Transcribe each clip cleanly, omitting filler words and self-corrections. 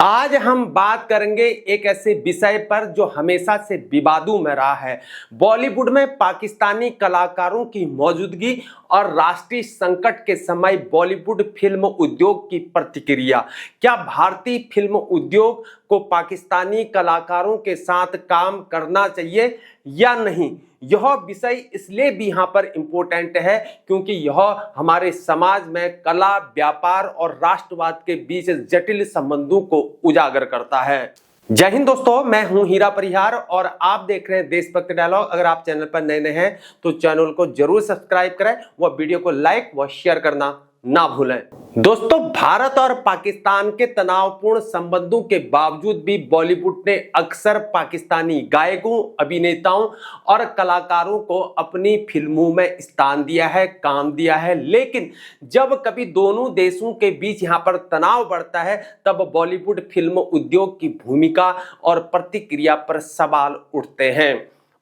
आज हम बात करेंगे एक ऐसे विषय पर जो हमेशा से विवादों में रहा है। बॉलीवुड में पाकिस्तानी कलाकारों की मौजूदगी और राष्ट्रीय संकट के समय बॉलीवुड फिल्म उद्योग की प्रतिक्रिया। क्या भारतीय फिल्म उद्योग को पाकिस्तानी कलाकारों के साथ काम करना चाहिए या नहीं? यह विषय इसलिए भी यहाँ पर इम्पोर्टेंट है क्योंकि यह हमारे समाज में कला, व्यापार और राष्ट्रवाद के बीच जटिल संबंधों को उजागर करता है। जय हिंद दोस्तों, मैं हूं हीरा परिहार और आप देख रहे हैं देशभक्ति डायलॉग। अगर आप चैनल पर नए हैं तो चैनल को जरूर सब्सक्राइब करें व वीडियो को लाइक व शेयर करना ना भूलें। दोस्तों, भारत और पाकिस्तान के तनावपूर्ण संबंधों के बावजूद भी बॉलीवुड ने अक्सर पाकिस्तानी गायकों, अभिनेताओं और कलाकारों को अपनी फिल्मों में स्थान दिया है, काम दिया है। लेकिन जब कभी दोनों देशों के बीच यहां पर तनाव बढ़ता है तब बॉलीवुड फिल्म उद्योग की भूमिका और प्रतिक्रिया पर सवाल उठते हैं।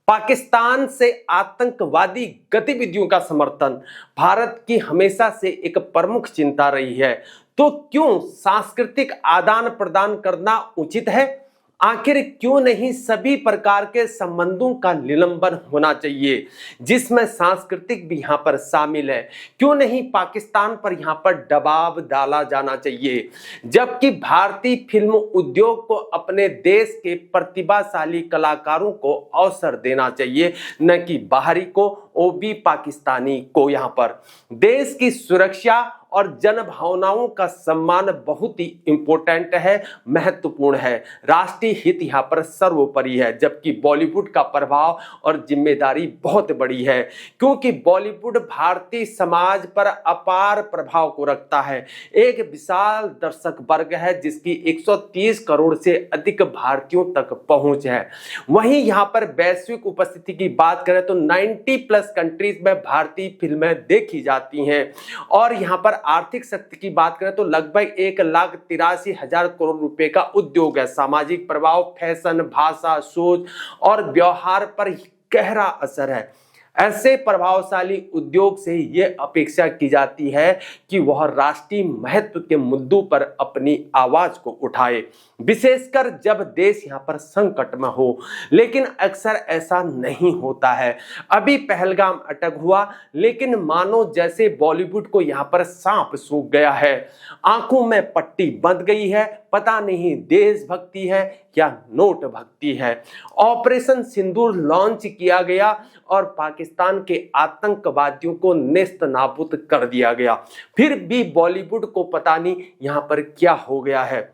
पाकिस्तान से आतंकवादी गतिविधियों का समर्थन भारत की हमेशा से एक प्रमुख चिंता रही है। तो क्यों सांस्कृतिक आदान प्रदान करना उचित है? आखिर क्यों नहीं सभी प्रकार के संबंधों का निलंबन होना चाहिए जिसमें सांस्कृतिक भी यहां पर शामिल है? क्यों नहीं पाकिस्तान पर यहां पर दबाव डाला जाना चाहिए जबकि भारतीय फिल्म उद्योग को अपने देश के प्रतिभाशाली कलाकारों को अवसर देना चाहिए, न कि बाहरी को, वो भी पाकिस्तानी को। यहां पर देश की सुरक्षा और जन भावनाओं का सम्मान बहुत ही इंपॉर्टेंट है, महत्वपूर्ण है। राष्ट्रीय हित यहां पर सर्वोपरि है, जबकि बॉलीवुड का प्रभाव और जिम्मेदारी बहुत बड़ी है क्योंकि बॉलीवुड भारतीय समाज पर अपार प्रभाव को रखता है। एक विशाल दर्शक वर्ग है जिसकी 130 करोड़ से अधिक भारतीयों तक पहुंच है। वहीं यहां पर वैश्विक उपस्थिति की बात करें तो 90+ कंट्रीज में भारतीय फिल्में देखी जाती हैं और यहां पर आर्थिक शक्ति की बात करें तो लगभग 1,83,000 करोड़ रुपए का उद्योग है। सामाजिक प्रभाव, फैशन, भाषा, सोच और व्यवहार पर गहरा असर है। ऐसे प्रभावशाली उद्योग से यह अपेक्षा की जाती है कि वह राष्ट्रीय महत्व के मुद्दों पर अपनी आवाज को उठाए, विशेषकर जब देश यहां पर संकट में हो। लेकिन अक्सर ऐसा नहीं होता है। अभी पहलगाम अटैक हुआ लेकिन मानो जैसे बॉलीवुड को यहां पर सांप सूख गया है, आंखों में पट्टी बंध गई है। पता नहीं देशभक्ति है या नोट भक्ति है। ऑपरेशन सिंदूर लॉन्च किया गया और पाकिस्तान के आतंकवादियों को नेस्त नाबूद कर दिया गया। फिर भी बॉलीवुड को पता नहीं यहां पर क्या हो गया है।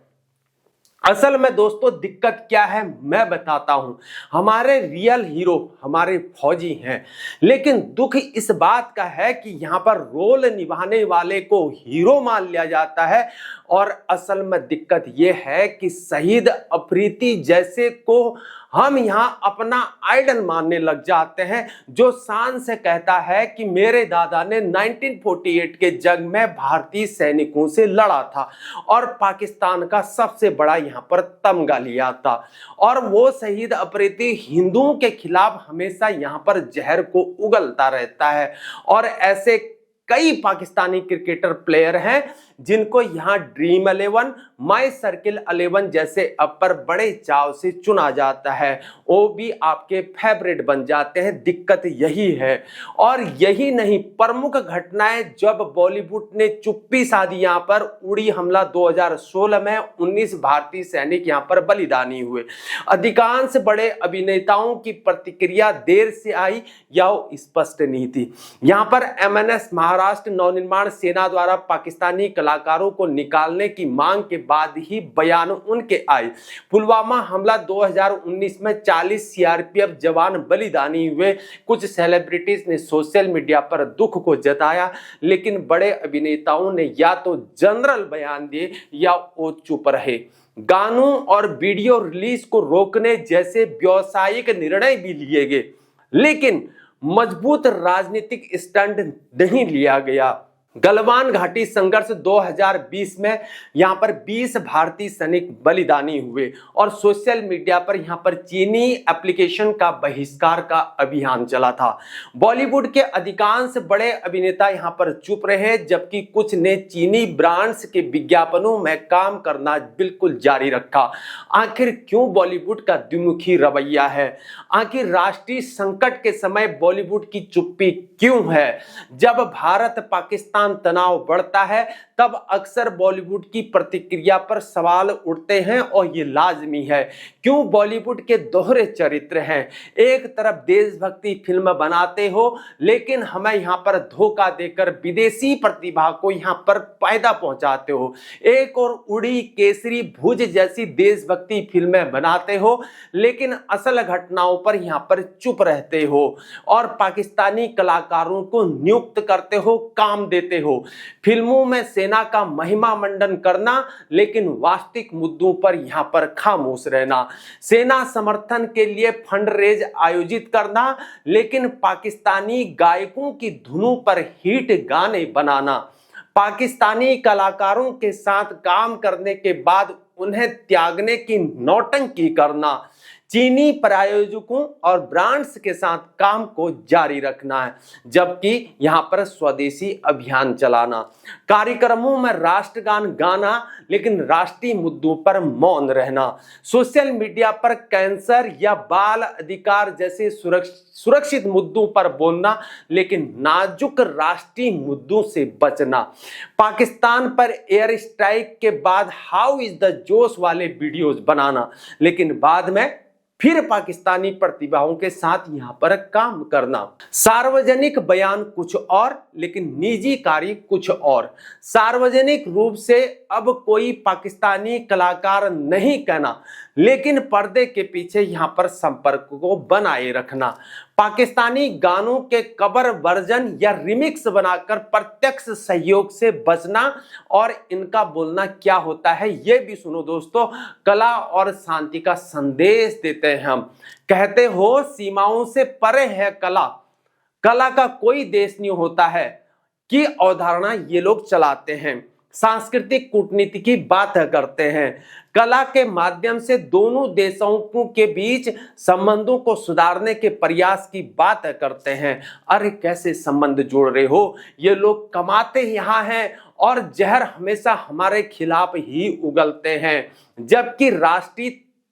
असल में दोस्तों दिक्कत क्या है मैं बताता हूं। हमारे रियल हीरो हमारे फौजी हैं, लेकिन दुख इस बात का है कि यहां पर रोल निभाने वाले को हीरो मान लिया जाता है। और असल में दिक्कत यह है कि शहीद अफरीदी जैसे को हम यहां अपना आइडल मानने लग जाते हैं, जो शान से कहता है कि मेरे दादा ने 1948 के जंग में भारतीय सैनिकों से लड़ा था और पाकिस्तान का सबसे बड़ा यहां पर तमगा लिया था। और वो शहीद अफरीदी हिंदुओं के खिलाफ हमेशा यहां पर जहर को उगलता रहता है। और ऐसे कई पाकिस्तानी क्रिकेटर प्लेयर हैं जिनको यहां ड्रीम 11, माई सर्किल 11 जैसे अपर बड़े चाव से चुना जाता है, वो भी आपके फेवरेट बन जाते हैं। दिक्कत यही है। और यही नहीं, प्रमुख घटनाएं जब बॉलीवुड ने चुप्पी साधी यहां पर उड़ी हमला 2016 में 19 भारतीय सैनिक यहां पर बलिदानी हुए। अधिकांश बड़े अभिनेताओं की प्रतिक्रिया देर से आई या स्पष्ट नहीं थी। यहां पर MNS महाराष्ट्र नवनिर्माण सेना द्वारा पाकिस्तानी कलाकारों को निकालने की मांग के बाद ही बयान उनके आए। पुलवामा हमला 2019 में 40 CRPF जवान बलिदानी हुए। कुछ सेलिब्रिटीज ने सोशल मीडिया पर दुख को जताया, लेकिन बड़े अभिनेताओं ने या तो जनरल बयान दिए या वो चुप रहे। गानों और वीडियो रिलीज को रोकने जैसे व्यावसायिक निर्णय भी लिए गए, लेकिन मजबूत राजनीतिक स्टैंड नहीं लिया गया। गलवान घाटी संघर्ष 2020 में यहां पर 20 भारतीय सैनिक बलिदानी हुए और सोशल मीडिया पर यहां पर चीनी एप्लीकेशन का बहिष्कार का अभियान चला था। बॉलीवुड के अधिकांश बड़े अभिनेता यहां पर चुप रहे, जबकि कुछ ने चीनी ब्रांड्स के विज्ञापनों में काम करना बिल्कुल जारी रखा। आखिर क्यों बॉलीवुड का द्विमुखी रवैया है? आखिर राष्ट्रीय संकट के समय बॉलीवुड की चुप्पी क्यों है? जब भारत पाकिस्तान तनाव बढ़ता है तब अक्सर बॉलीवुड की प्रतिक्रिया पर सवाल उठते हैं और ये लाजमी है। क्यों बॉलीवुड के दोहरे चरित्र हैं? एक तरफ देशभक्ति फिल्म बनाते हो, लेकिन हमें यहां पर धोखा देकर विदेशी प्रतिभा को यहां पर फायदा पहुंचाते हो। एक और उड़ी, केसरी, भुज जैसी देशभक्ति फिल्में बनाते हो, लेकिन असल घटनाओं पर यहां पर चुप रहते हो और पाकिस्तानी कलाकारों को नियुक्त करते हो, काम देते हो। फिल्मों में सेना का महिमा मंडन करना, लेकिन वास्तविक मुद्दों पर यहां पर खामोश रहना। सेना समर्थन के लिए फंड रेज आयोजित करना, लेकिन पाकिस्तानी गायकों की धुनों पर हिट गाने बनाना। पाकिस्तानी कलाकारों के साथ काम करने के बाद उन्हें त्यागने की नौटंकी करना। चीनी प्रायोजकों और ब्रांड्स के साथ काम को जारी रखना है, जबकि यहां पर स्वदेशी अभियान चलाना। कार्यक्रमों में राष्ट्रगान गाना, लेकिन राष्ट्रीय मुद्दों पर मौन रहना। सोशल मीडिया पर कैंसर या बाल अधिकार जैसे सुरक्षित मुद्दों पर बोलना, लेकिन नाजुक राष्ट्रीय मुद्दों से बचना। पाकिस्तान पर एयर स्ट्राइक के बाद हाउ इज द जोश वाले वीडियोस बनाना, लेकिन बाद में फिर पाकिस्तानी प्रतिभाओं के साथ यहां पर काम करना। सार्वजनिक बयान कुछ और, लेकिन निजी कार्य कुछ और। सार्वजनिक रूप से अब कोई पाकिस्तानी कलाकार नहीं कहना, लेकिन पर्दे के पीछे यहां पर संपर्क को बनाए रखना। पाकिस्तानी गानों के कवर वर्जन या रिमिक्स बनाकर प्रत्यक्ष सहयोग से बचना। और इनका बोलना क्या होता है ये भी सुनो दोस्तों। कला और शांति का संदेश देते हैं हम। कहते हो सीमाओं से परे है कला, कला का कोई देश नहीं होता है कि अवधारणा ये लोग चलाते हैं। सांस्कृतिक कूटनीति की बात करते हैं। कला के माध्यम से दोनों देशों के बीच संबंधों को सुधारने के प्रयास की बात करते हैं। अरे कैसे संबंध जोड़ रहे हो? ये लोग कमाते यहाँ हैं और जहर हमेशा हमारे खिलाफ ही उगलते हैं। जबकि राष्ट्रीय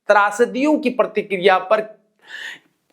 त्रासदियों की प्रतिक्रिया पर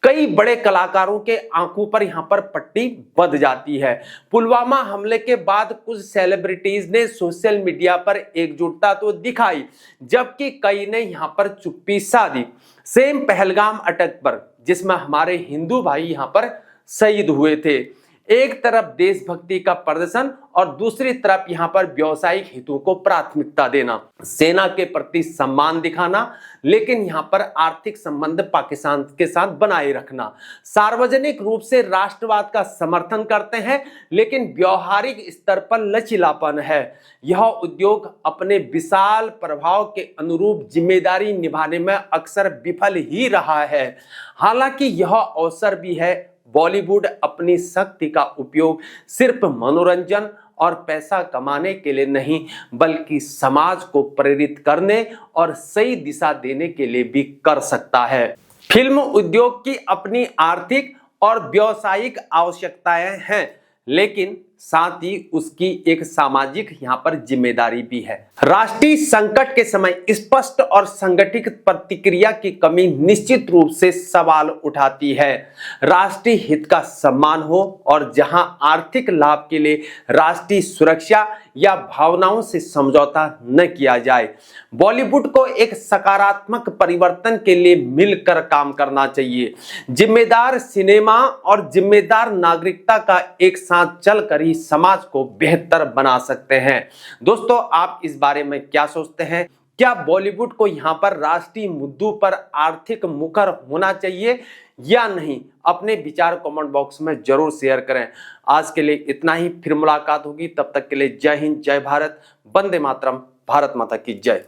कई बड़े कलाकारों के आंखों पर यहां पर पट्टी बंध जाती है। पुलवामा हमले के बाद कुछ सेलिब्रिटीज ने सोशल मीडिया पर एकजुटता तो दिखाई, जबकि कई ने यहां पर चुप्पी साधी। सेम पहलगाम अटैक पर, जिसमें हमारे हिंदू भाई यहां पर शहीद हुए थे। एक तरफ देशभक्ति का प्रदर्शन और दूसरी तरफ यहां पर व्यावसायिक हितों को प्राथमिकता देना। सेना के प्रति सम्मान दिखाना, लेकिन यहां पर आर्थिक संबंध पाकिस्तान के साथ बनाए रखना। सार्वजनिक रूप से राष्ट्रवाद का समर्थन करते हैं, लेकिन व्यवहारिक स्तर पर लचीलापन है। यह उद्योग अपने विशाल प्रभाव के अनुरूप जिम्मेदारी निभाने में अक्सर विफल ही रहा है। हालांकि यह अवसर भी है। बॉलीवुड अपनी शक्ति का उपयोग सिर्फ मनोरंजन और पैसा कमाने के लिए नहीं, बल्कि समाज को प्रेरित करने और सही दिशा देने के लिए भी कर सकता है। फिल्म उद्योग की अपनी आर्थिक और व्यावसायिक आवश्यकताएं हैं, लेकिन साथ ही उसकी एक सामाजिक यहां पर जिम्मेदारी भी है। राष्ट्रीय संकट के समय स्पष्ट और संगठित प्रतिक्रिया की कमी निश्चित रूप से सवाल उठाती है। राष्ट्रीय हित का सम्मान हो और जहां आर्थिक लाभ के लिए राष्ट्रीय सुरक्षा या भावनाओं से समझौता न किया जाए। बॉलीवुड को एक सकारात्मक परिवर्तन के लिए मिलकर काम करना चाहिए। जिम्मेदार सिनेमा और जिम्मेदार नागरिकता का एक साथ चलकर ही समाज को बेहतर बना सकते हैं। दोस्तों, आप इस बारे में क्या सोचते हैं? क्या बॉलीवुड को यहां पर राष्ट्रीय मुद्दों पर आर्थिक मुखर होना चाहिए या नहीं? अपने विचार कमेंट बॉक्स में जरूर शेयर करें। आज के लिए इतना ही, फिर मुलाकात होगी। तब तक के लिए जय हिंद, जय भारत, वंदे मातरम, भारत माता की जय।